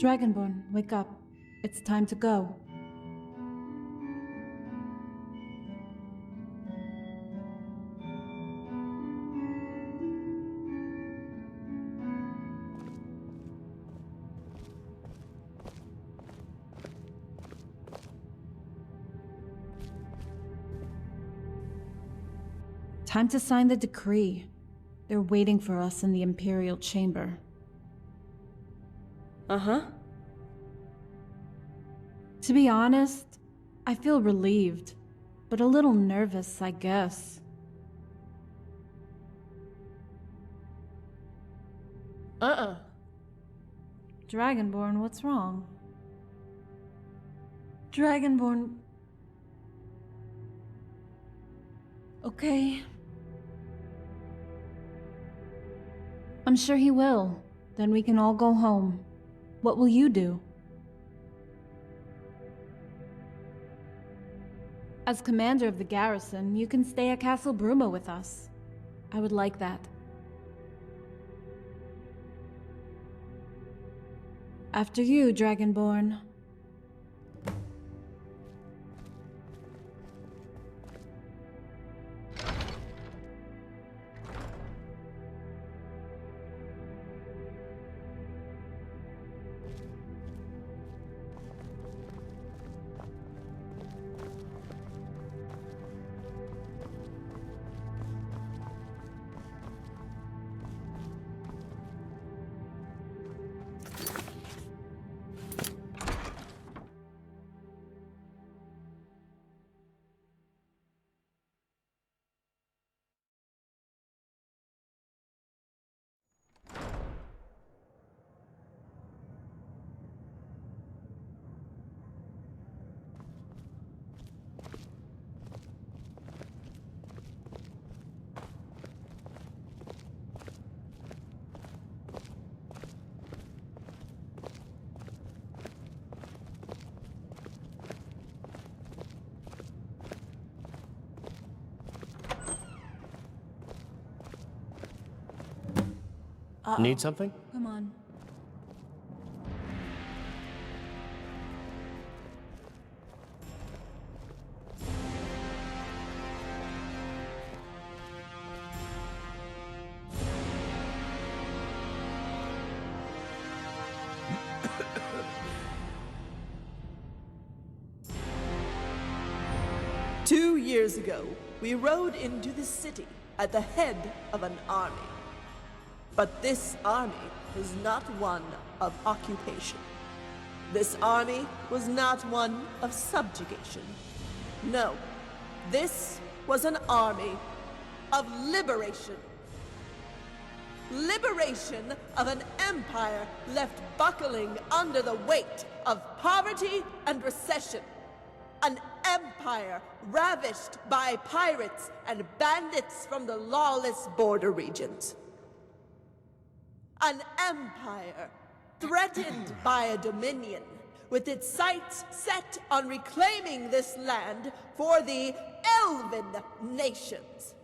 Dragonborn, wake up. It's time to go. Time to sign the decree. They're waiting for us in the Imperial Chamber. Uh-huh. To be honest, I feel relieved, but a little nervous, I guess. Dragonborn, what's wrong? Dragonborn... Okay. I'm sure he will. Then we can all go home. What will you do? As commander of the garrison, you can stay at Castle Bruma with us. I would like that. After you, Dragonborn. Need something? Come on. Two years ago, we rode into the city at the head of an army. But this army was not one of occupation. This army was not one of subjugation. No, this was an army of liberation. Liberation of an empire left buckling under the weight of poverty and recession. An empire ravished by pirates and bandits from the lawless border regions. An empire threatened by a dominion with its sights set on reclaiming this land for the Elven nations.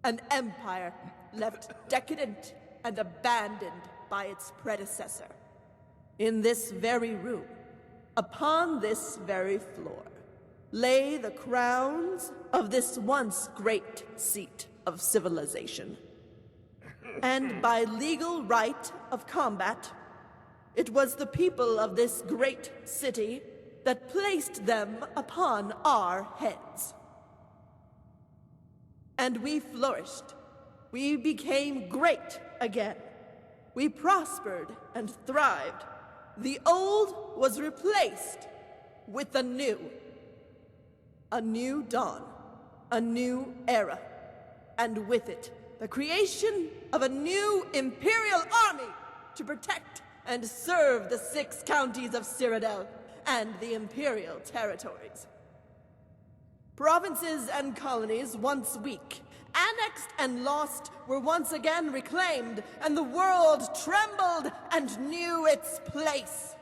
An empire left decadent and abandoned by its predecessor. In this very room, upon this very floor, lay the crowns of this once great seat of civilization. And by legal right of combat, it was the people of this great city that placed them upon our heads. And we flourished. We became great again. We prospered and thrived. The old was replaced with the new. A new dawn, a new era, and with it, the creation of a new Imperial army to protect and serve the 6 counties of Cyrodiil and the Imperial territories. Provinces and colonies once weak, annexed and lost, were once again reclaimed, and the world trembled and knew its place.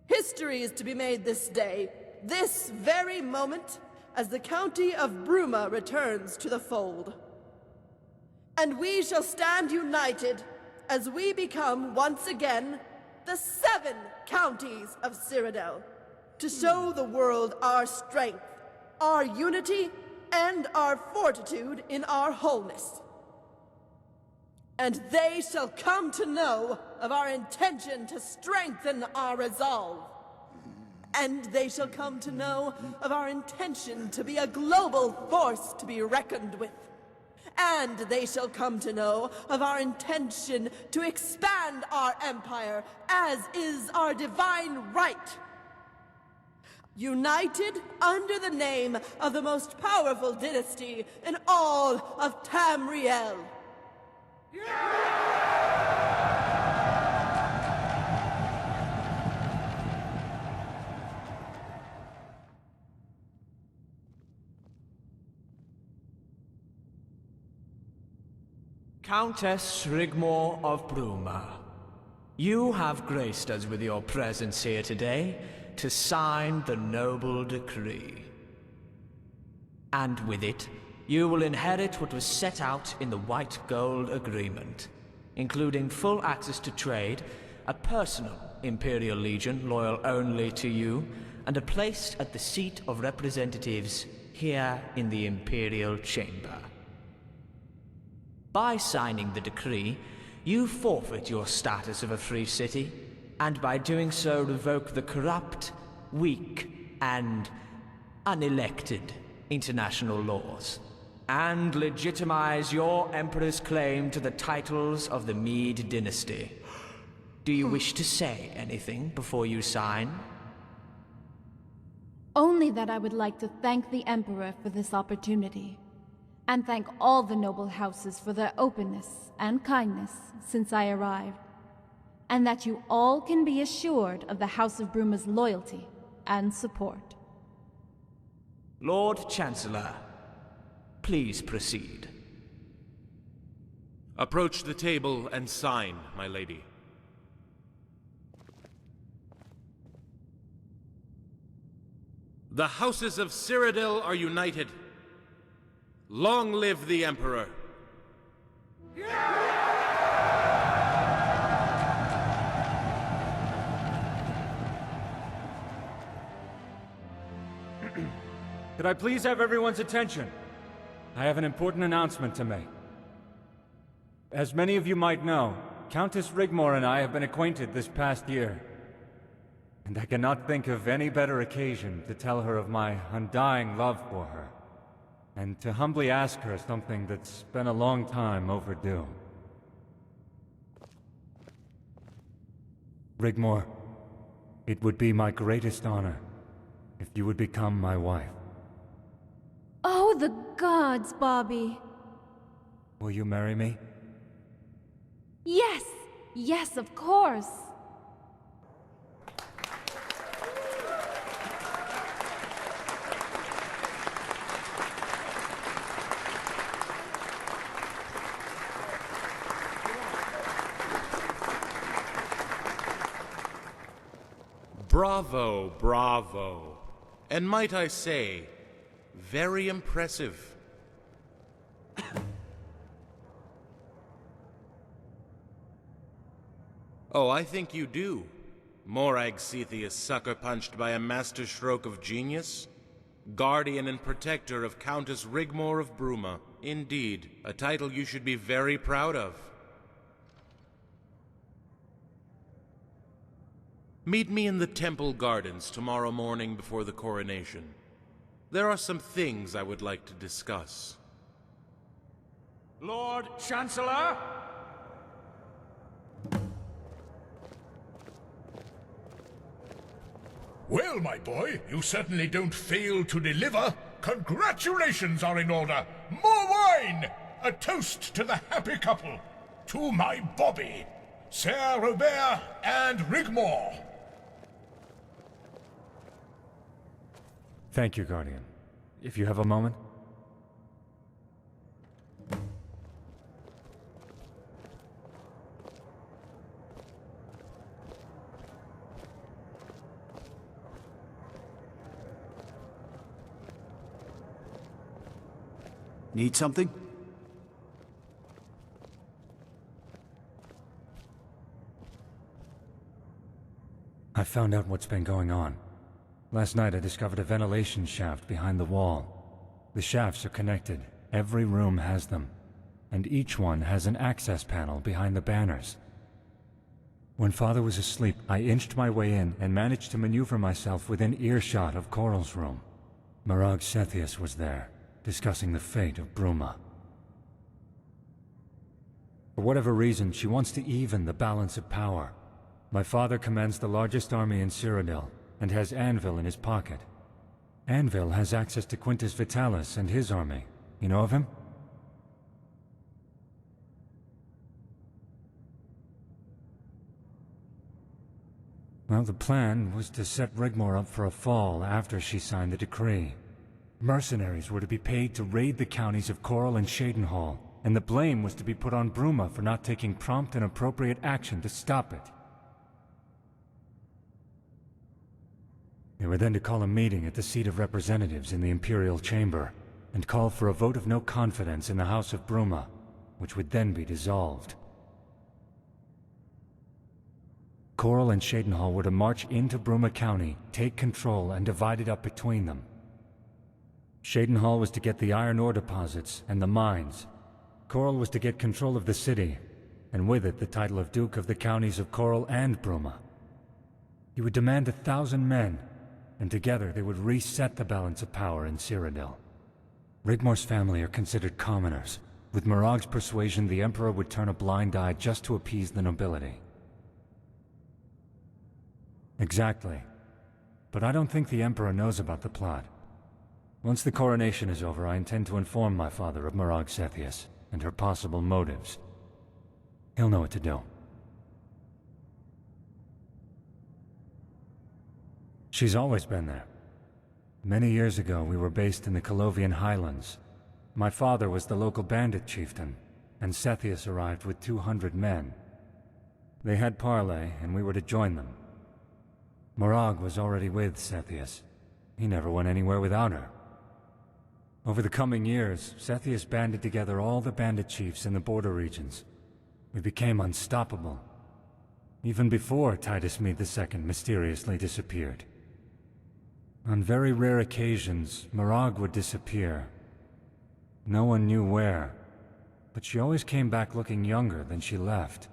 History is to be made this day, this very moment, as the county of Bruma returns to the fold. And we shall stand united as we become once again the 7 counties of Cyrodiil, to show the world our strength, our unity, and our fortitude in our wholeness. And they shall come to know of our intention to strengthen our resolve. And they shall come to know of our intention to be a global force to be reckoned with. And they shall come to know of our intention to expand our empire, as is our divine right. United under the name of the most powerful dynasty in all of Tamriel. Countess Rigmor of Bruma, you have graced us with your presence here today to sign the noble decree. And with it, you will inherit what was set out in the White Gold Agreement, including full access to trade, a personal Imperial Legion loyal only to you, and a place at the seat of representatives here in the Imperial Chamber. By signing the decree, you forfeit your status of a free city, and by doing so revoke the corrupt, weak, and unelected international laws, and legitimize your Emperor's claim to the titles of the Mede dynasty. Do you wish to say anything before you sign? Only that I would like to thank the Emperor for this opportunity, and thank all the noble houses for their openness and kindness since I arrived, and that you all can be assured of the House of Bruma's loyalty and support. Lord Chancellor, please proceed. Approach the table and sign, my lady. The houses of Cyrodiil are united. Long live the Emperor! Could I please have everyone's attention? I have an important announcement to make. As many of you might know, Countess Rigmor and I have been acquainted this past year. And I cannot think of any better occasion to tell her of my undying love for her, and to humbly ask her something that's been a long time overdue. Rigmor, it would be my greatest honor if you would become my wife. Oh, the gods, Bobby. Will you marry me? Yes! Yes, of course! Bravo, bravo. And might I say, very impressive. Oh, I think you do. Morag Sethius sucker-punched by a master stroke of genius? Guardian and protector of Countess Rigmor of Bruma. Indeed, a title you should be very proud of. Meet me in the temple gardens tomorrow morning before the coronation. There are some things I would like to discuss. Lord Chancellor? Well, my boy, you certainly don't fail to deliver. Congratulations are in order. More wine! A toast to the happy couple. To my Bobby, Sir Robert and Rigmor. Thank you, Guardian. If you have a moment. Need something? found out what's been going on. Last night I discovered a ventilation shaft behind the wall. The shafts are connected. Every room has them. And each one has an access panel behind the banners. When Father was asleep, I inched my way in and managed to maneuver myself within earshot of Coral's room. Ariel Sethius was there, discussing the fate of Bruma. For whatever reason, she wants to even the balance of power. My father commands the largest army in Cyrodiil, and has Anvil in his pocket. Anvil has access to Quintus Vitalis and his army. You know of him? Well, the plan was to set Rigmor up for a fall after she signed the decree. Mercenaries were to be paid to raid the counties of Coral and Cheydinhal, and the blame was to be put on Bruma for not taking prompt and appropriate action to stop it. They were then to call a meeting at the seat of representatives in the Imperial Chamber, and call for a vote of no confidence in the House of Bruma, which would then be dissolved. Coral and Cheydinhal were to march into Bruma County, take control, and divide it up between them. Cheydinhal was to get the iron ore deposits and the mines. Coral was to get control of the city, and with it the title of Duke of the counties of Coral and Bruma. He would demand 1,000 men, and together they would reset the balance of power in Cyrodiil. Rigmor's family are considered commoners. With Morag's persuasion, the Emperor would turn a blind eye just to appease the nobility. Exactly. But I don't think the Emperor knows about the plot. Once the coronation is over, I intend to inform my father of Ariel Sethius and her possible motives. He'll know what to do. She's always been there. Many years ago, we were based in the Colovian Highlands. My father was the local bandit chieftain, and Sethius arrived with 200 men. They had parley, and we were to join them. Morag was already with Sethius. He never went anywhere without her. Over the coming years, Sethius banded together all the bandit chiefs in the border regions. We became unstoppable. Even before Titus Mede II mysteriously disappeared. On very rare occasions, Morag would disappear. No one knew where, but she always came back looking younger than she left.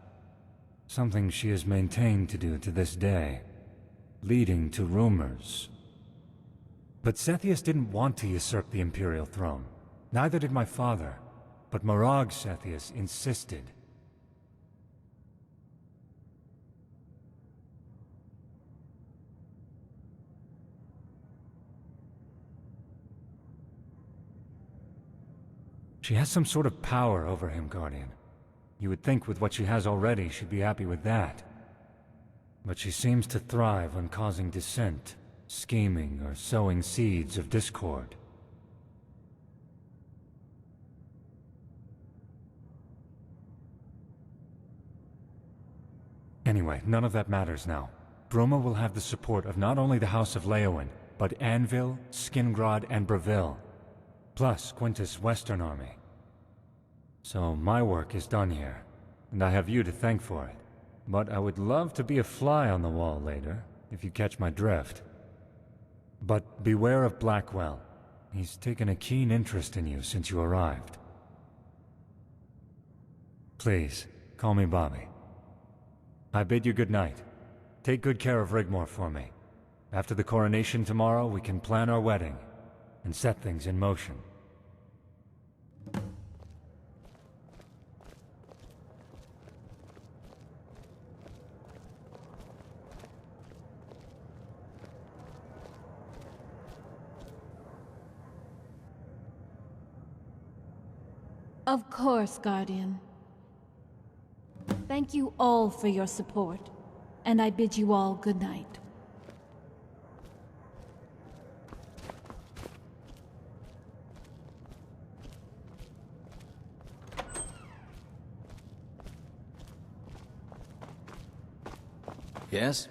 Something she has maintained to do to this day, leading to rumors. But Sethius didn't want to usurp the Imperial throne. Neither did my father, but Morag Sethius insisted. She has some sort of power over him, Guardian. You would think with what she has already, she'd be happy with that. But she seems to thrive on causing dissent, scheming, or sowing seeds of discord. Anyway, none of that matters now. Bruma will have the support of not only the House of Leowin, but Anvil, Skingrad, and Breville, plus Quintus' Western Army. So my work is done here, and I have you to thank for it. But I would love to be a fly on the wall later, if you catch my drift. But beware of Blackwell. He's taken a keen interest in you since you arrived. Please, call me Bobby. I bid you good night. Take good care of Rigmor for me. After the coronation tomorrow, we can plan our wedding and set things in motion. Of course, Guardian. Thank you all for your support, and I bid you all good night. Yes?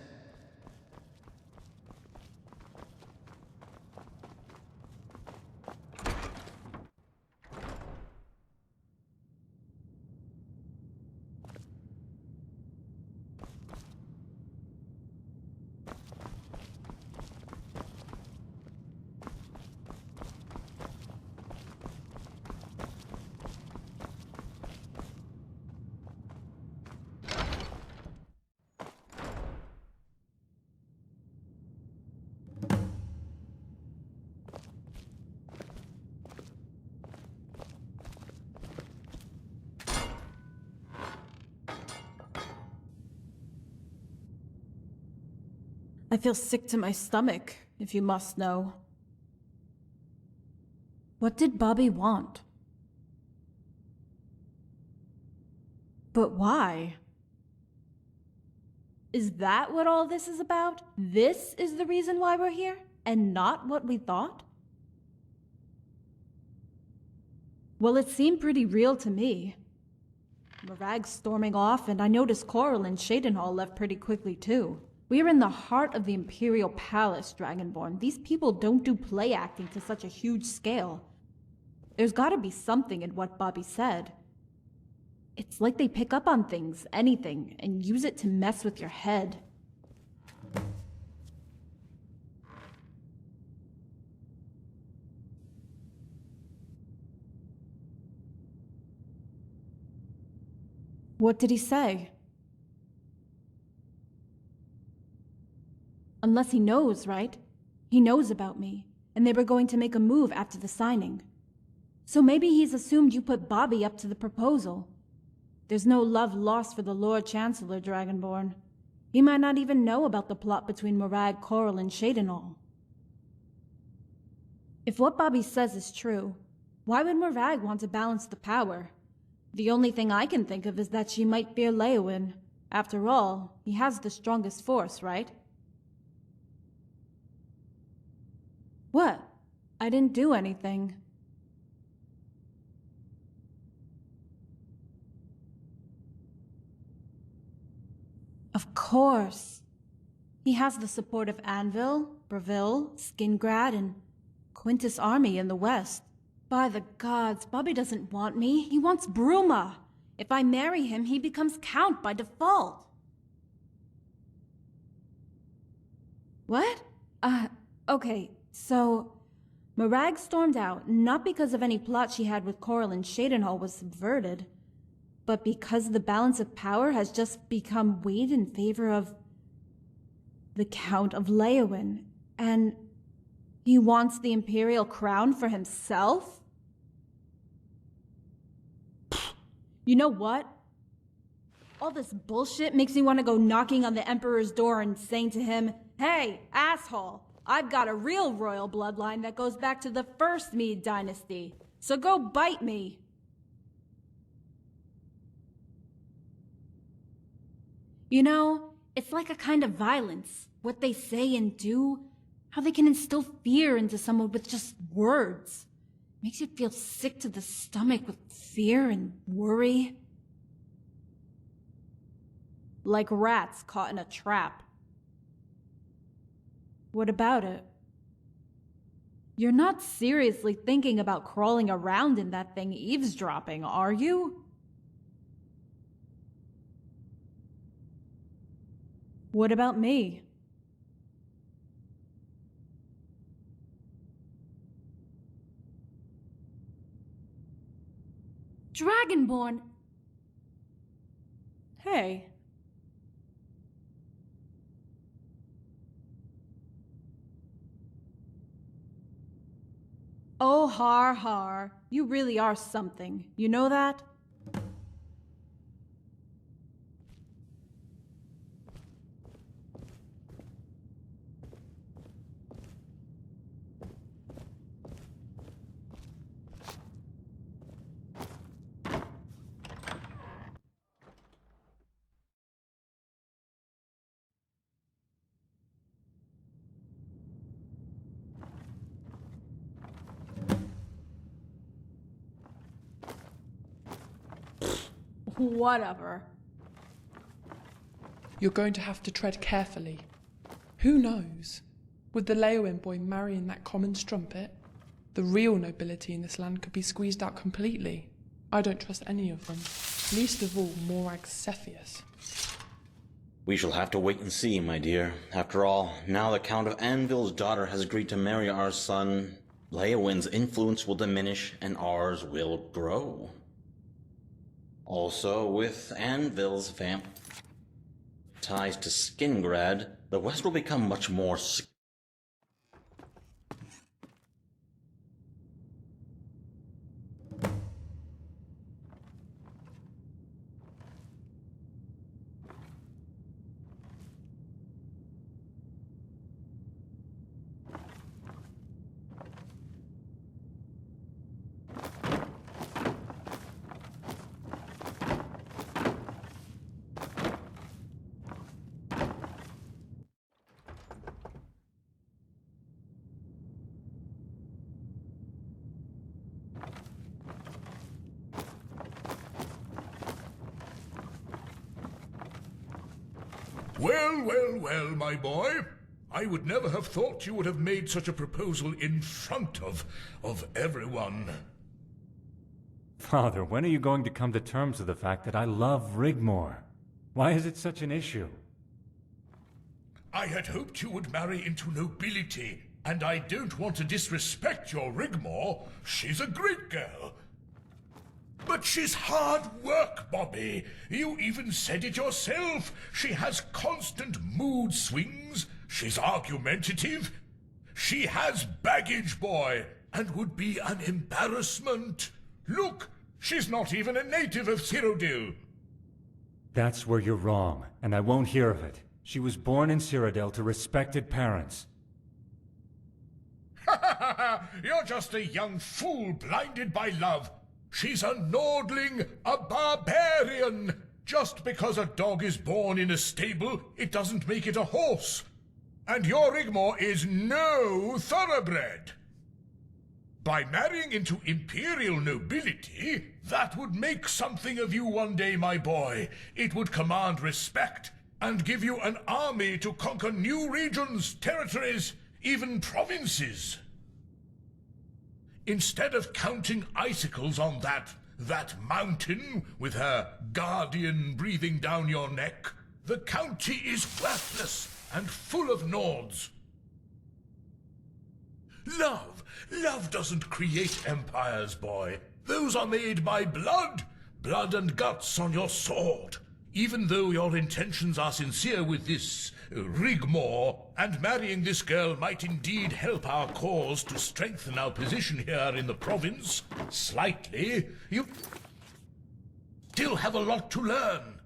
I feel sick to my stomach, if you must know. What did Bobby want? But why? Is that what all this is about? This is the reason why we're here, and not what we thought? Well, it seemed pretty real to me. Morag storming off, and I noticed Coral and Shadenhall left pretty quickly too. We are in the heart of the Imperial Palace, Dragonborn. These people don't do play acting to such a huge scale. There's gotta be something in what Bobby said. It's like they pick up on things, anything, and use it to mess with your head. What did he say? Unless he knows, right? He knows about me, and they were going to make a move after the signing. So maybe he's assumed you put Bobby up to the proposal. There's no love lost for the Lord Chancellor, Dragonborn. He might not even know about the plot between Morag, Coral, and Shadenhall. If what Bobby says is true, why would Morag want to balance the power? The only thing I can think of is that she might fear Alduin. After all, he has the strongest force, right? What? I didn't do anything. Of course. He has the support of Anvil, Breville, Skingrad, and Quintus' army in the west. By the gods, Bobby doesn't want me. He wants Bruma. If I marry him, he becomes Count by default. What? Okay, so Morag stormed out, not because of any plot she had with Coral and Shadenhall was subverted, but because the balance of power has just become weighed in favor of the Count of Alduin, and he wants the Imperial crown for himself? You know what? All this bullshit makes me want to go knocking on the Emperor's door and saying to him, "Hey, asshole, I've got a real royal bloodline that goes back to the first Mede dynasty, so go bite me." You know, it's like a kind of violence. What they say and do, how they can instill fear into someone with just words. Makes you feel sick to the stomach with fear and worry. Like rats caught in a trap. What about it? You're not seriously thinking about crawling around in that thing eavesdropping, are you? What about me? Dragonborn! Hey. Oh, har har. You really are something. You know that? Whatever. You're going to have to tread carefully. Who knows? With the Alduin boy marrying that common strumpet, the real nobility in this land could be squeezed out completely. I don't trust any of them, least of all Morag Sethius. We shall have to wait and see, my dear. After all, now the Count of Anvil's daughter has agreed to marry our son, Alduin's influence will diminish and ours will grow. Also, with Anvil's ties to Skingrad, the West will become much more Well, well, well, my boy. I would never have thought you would have made such a proposal in front of everyone. Father, when are you going to come to terms with the fact that I love Rigmor? Why is it such an issue? I had hoped you would marry into nobility, and I don't want to disrespect your Rigmor. She's a great girl. But she's hard work, Bobby. You even said it yourself. She has constant mood swings. She's argumentative. She has baggage, boy, and would be an embarrassment. Look, she's not even a native of Cyrodiil. That's where you're wrong, and I won't hear of it. She was born in Cyrodiil to respected parents. Ha ha ha ha! You're just a young fool blinded by love. She's a Nordling, a barbarian. Just because a dog is born in a stable, it doesn't make it a horse. And your Rigmor is no thoroughbred. By marrying into Imperial nobility, that would make something of you one day, my boy. It would command respect and give you an army to conquer new regions, territories, even provinces. Instead of counting icicles on that mountain with her guardian breathing down your neck, the county is worthless and full of Nords. Love doesn't create empires, boy. Those are made by blood and guts on your sword. Even though your intentions are sincere with this Rigmor, and marrying this girl might indeed help our cause to strengthen our position here in the province, slightly, you still have a lot to learn.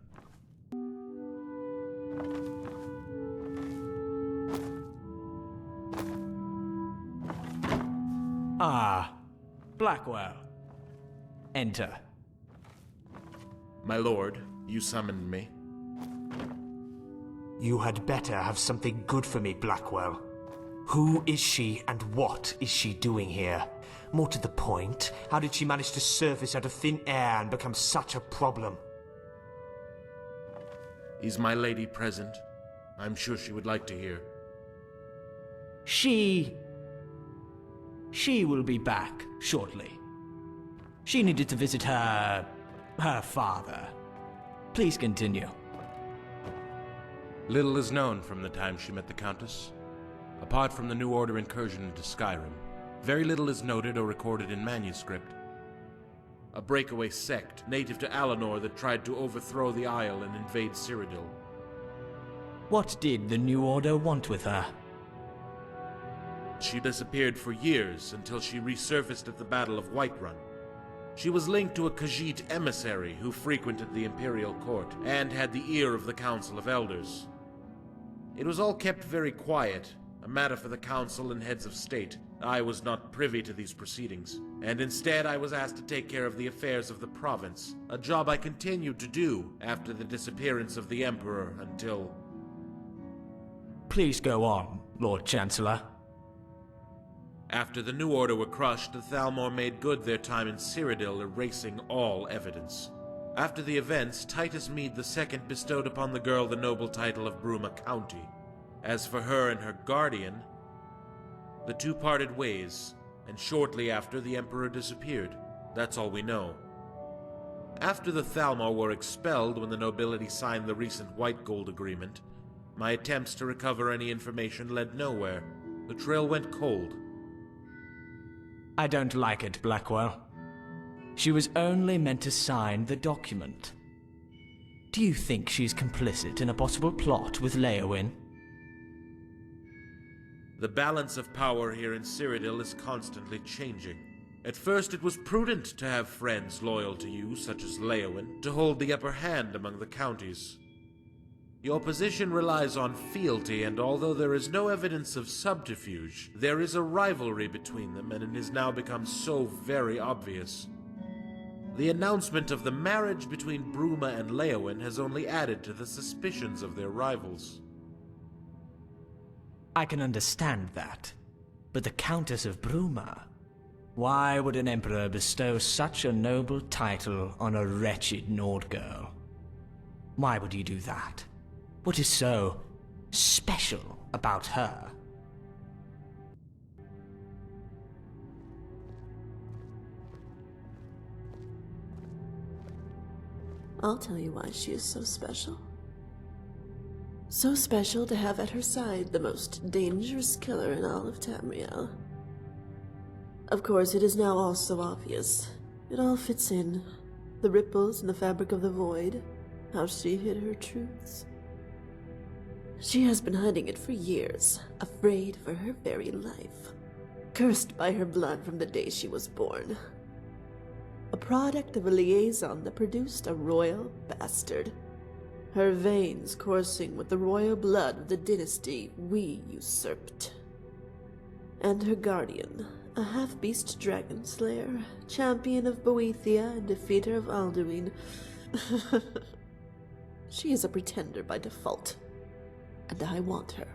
Ah, Blackwell. Enter. My lord, you summoned me. You had better have something good for me, Blackwell. Who is she and what is she doing here? More to the point, how did she manage to surface out of thin air and become such a problem? Is my lady present? I'm sure she would like to hear. She will be back shortly. She needed to visit her father. Please continue. Little is known from the time she met the Countess. Apart from the New Order incursion into Skyrim, very little is noted or recorded in manuscript. A breakaway sect native to Alinor that tried to overthrow the Isle and invade Cyrodiil. What did the New Order want with her? She disappeared for years until she resurfaced at the Battle of Whiterun. She was linked to a Khajiit emissary who frequented the Imperial Court and had the ear of the Council of Elders. It was all kept very quiet, a matter for the Council and heads of state. I was not privy to these proceedings, and instead I was asked to take care of the affairs of the province, a job I continued to do after the disappearance of the Emperor until... Please go on, Lord Chancellor. After the New Order were crushed, the Thalmor made good their time in Cyrodiil, erasing all evidence. After the events, Titus Mede II bestowed upon the girl the noble title of Bruma County. As for her and her guardian, the two parted ways, and shortly after the Emperor disappeared. That's all we know. After the Thalmor were expelled when the nobility signed the recent White Gold Agreement, my attempts to recover any information led nowhere. The trail went cold. I don't like it, Blackwell. She was only meant to sign the document. Do you think she's complicit in a possible plot with Leowin? The balance of power here in Cyrodiil is constantly changing. At first it was prudent to have friends loyal to you, such as Leowin, to hold the upper hand among the counties. Your position relies on fealty, and although there is no evidence of subterfuge, there is a rivalry between them, and it has now become so very obvious. The announcement of the marriage between Bruma and Leowin has only added to the suspicions of their rivals. I can understand that, but the Countess of Bruma... Why would an emperor bestow such a noble title on a wretched Nord girl? Why would you do that? What is so special about her? I'll tell you why she is so special. So special to have at her side the most dangerous killer in all of Tamriel. Of course, it is now all so obvious. It all fits in. The ripples in the fabric of the void. How she hid her truths. She has been hiding it for years, afraid for her very life. Cursed by her blood from the day she was born. A product of a liaison that produced a royal bastard. Her veins coursing with the royal blood of the dynasty we usurped. And her guardian, a half-beast dragon slayer, champion of Boethia and defeater of Alduin. She is a pretender by default. And I want her.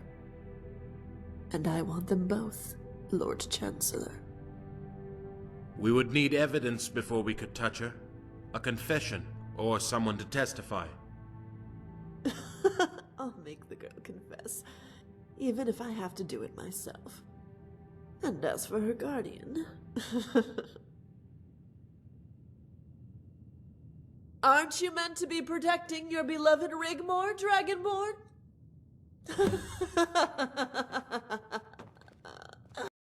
And I want them both, Lord Chancellor. We would need evidence before we could touch her. A confession, or someone to testify. I'll make the girl confess, even if I have to do it myself. And as for her guardian... Aren't you meant to be protecting your beloved Rigmor, Dragonborn?